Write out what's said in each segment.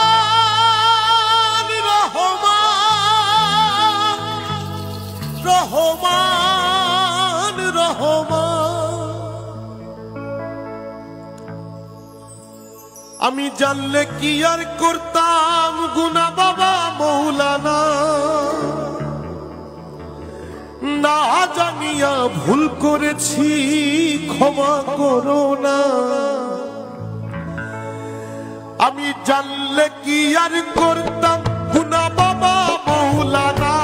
রহমান রহমান রহমান রহমান আমি জানলে কি আর করতাম গুনাহ বাবা মৌলানা না জানিয়া ভুল করেছি ক্ষমা করো না আমি জানলে কি আর করতাম গুনাহ বাবা মৌলানা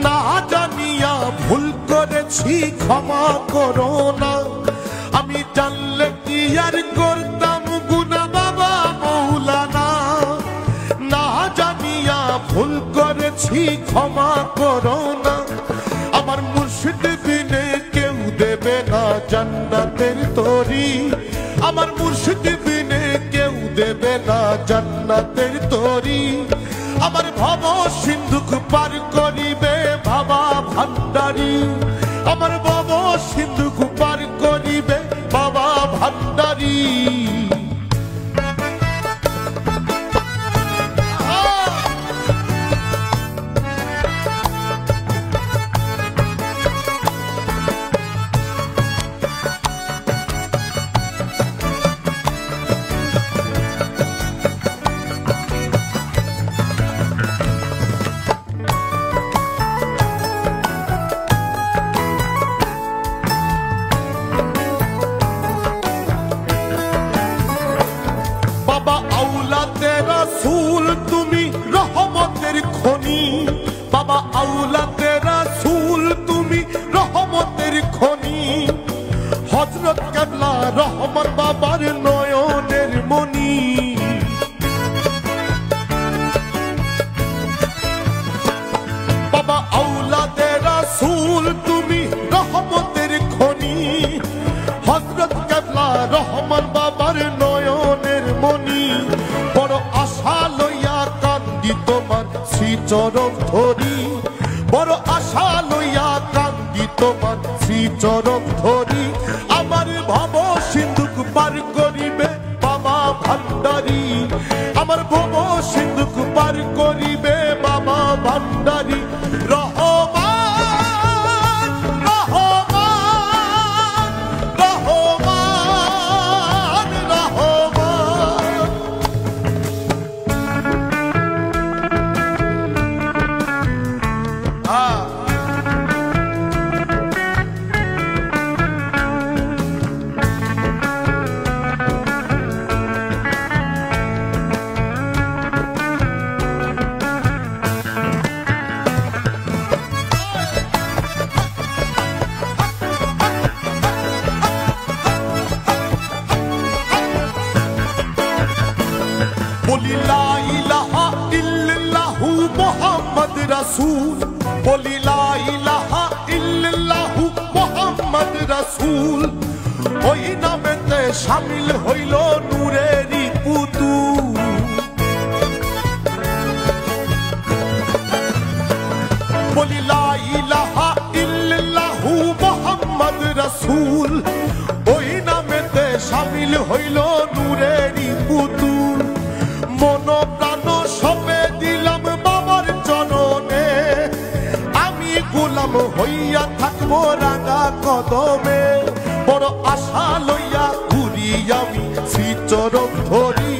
না জানিয়া ভুল করেছি ক্ষমা করো না আমি জানলে কি আর করতাম গুনাহ বাবা মৌলানা না জানিয়া ভুল করেছি ক্ষমা করো না আমার মুর্শিদ বিনে কেউ দেবে না জান্নাতের তরি আমার মুর্শিদ বিনে কেউ দেবে না জান্নাতের তরি আমার ভব সিন্ধুক পার করিবে বাবা ভান্ডারী আমার ভব সিন্ধুক পার করিবে বাবা ভান্ডারী রাসূল তুমি রহমতের খনি বাবা আওলাদে রাসূল তুমি রহমতের খনি হযরত কিবলা রহমান বাবার নয়নের মনি বাবা আওলাদে রাসূল তুমি রহমতের খনি হযরত কিবলা রহমান বাবার নয়নের মনি বড় আশা লইয়া কান্দি তোমার শ্রীচরণ ধরি বড় আশা লইয়া কান্দি তোমার শ্রীচরণ ধরি আমার ভব সিন্ধুক পার করিবে বাবা ভান্ডারী আমার ভব সিন্ধুক পার করিবে বাবা ভান্ডারী রহমান রহমান রহমান রহমান বলি লা ইলাহা ইল্লাল্লাহু মুহাম্মদ রাসূল বলি লা ইলাহা ইল্লাল্লাহু মুহাম্মদ রাসূল ওই নামেতে শামিল হইল নূরেরই পুতুল বলি লা ইলাহা ইল্লাল্লাহু মুহাম্মদ রাসূল ওই নামেতে শামিল হইল নূরেরই পুতুল মন প্রাণ সবে দিলাম বাবার চরণে আমি গোলাম হইয়া থাকবো রাঙা কদমে বড় আশা লইয়া ঘুরি আমি শ্রীচরণ ধরি